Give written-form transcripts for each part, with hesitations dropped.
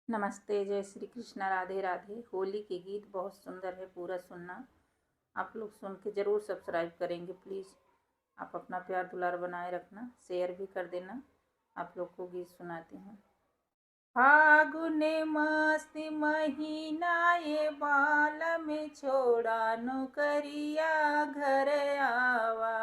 नमस्ते, जय श्री कृष्णा, राधे राधे। होली के गीत बहुत सुंदर है, पूरा सुनना। आप लोग सुन के ज़रूर सब्सक्राइब करेंगे प्लीज़। आप अपना प्यार दुलार बनाए रखना, शेयर भी कर देना। आप लोग को गीत सुनाती हूँ। फागुन मस्त महीना, ये बाल में छोड़ा नौकरिया घर आवा।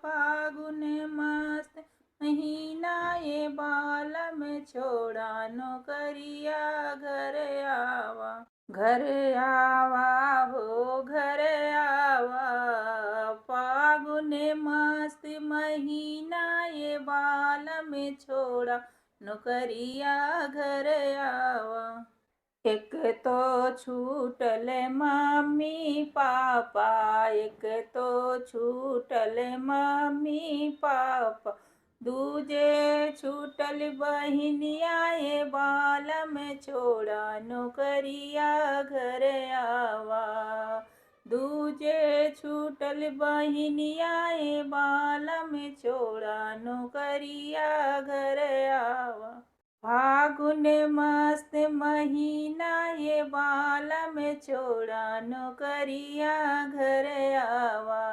फागुन मस्त महीना, ये बाल में छोड़ा नौकरिया घर आवा। घर आवा हो घर आवा। फागुन मस्त महीना, ये बाल में छोड़ा नौकरिया घर आवा। एक तो छूटल मम्मी पापा, एक तो छूटल मम्मी पापा, दूजे छूटल बहिनिया, ये बाल में छोड़ा नौकरिया घर आवा। दूजे छूटल बहिनिया, ये बाल में छोड़ा नौकरिया घर आवा। फागुन मस्त महीना, ये बाल में छोड़ा नौकरिया घर आवा।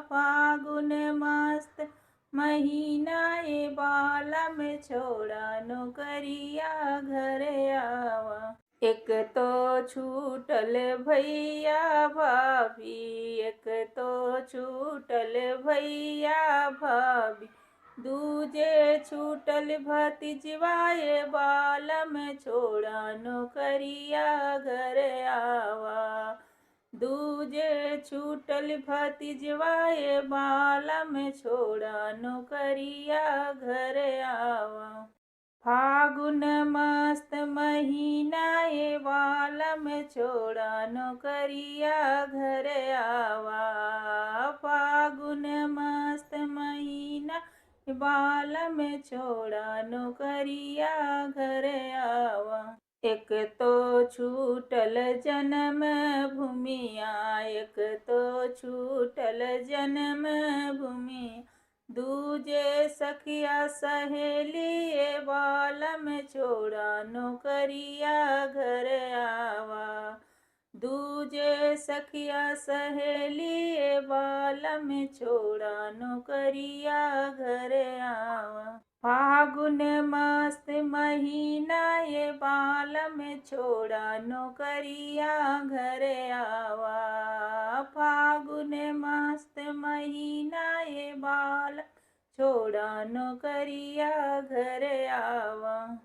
फागुन मस्त महीना, ये बाल में छोड़ा नौकरिया घर आवा। एक तो छूटल भैया भाभी, एक तो छूटल भैया भाभी, दूजे छूटल भतीजवा, ये बाल में छोड़ा नौकरिया घर आवा। दूजे छूटल भतीजवा, ये बाल में छोड़ा नौकरिया घर आवा। फागुन मस्त महीना, ये बाल में छोड़ा नौकरिया घर आवा। फागुन मस्त महीना, बाल में छोड़ा नौकरिया घर आवा। एक तो छूटल जन्म भूमिया, एक तो छूटल जन्म भूमि, दूजे सखिया सहेली, ये बाल में छोड़ा नौकरिया घर आवा। दूजे सखिया सहेली, ये बाल में छोड़ा नौकरिया घर आवा। फागुन मस्त महीना, ये बाल में छोड़ा नौकरिया घर आवा। फागुन मस्त महीना, ये बाल छोड़ा नौकरिया घर आवा।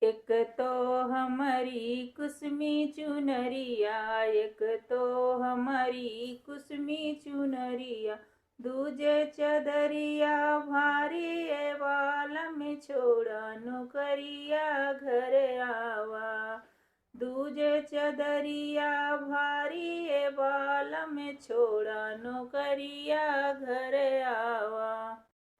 एक तो हमारी कुसमी चुनरिया, एक तो हमारी कुसमी चुनरिया, दूजे चदरिया भारी, ये बाल में छोड़ा नौकरिया घर आवा। दूजे चदरिया भारी, ये बाल में छोड़ा नौकरिया घर आवा।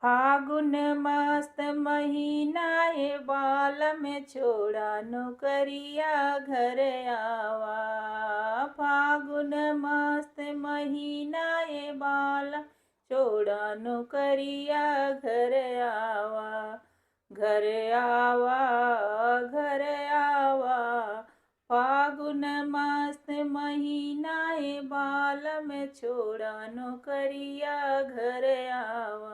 फागुन मस्त महीना, ये बाल में छोड़ा नौकरिया घर आवा। फागुन मस्त महीना, ये बाल छोड़ा नौकरिया घर आवा। घर आवा घर आवा। फागुन मस्त महीना, ये बाल में छोड़ा नौकरिया घर आवा।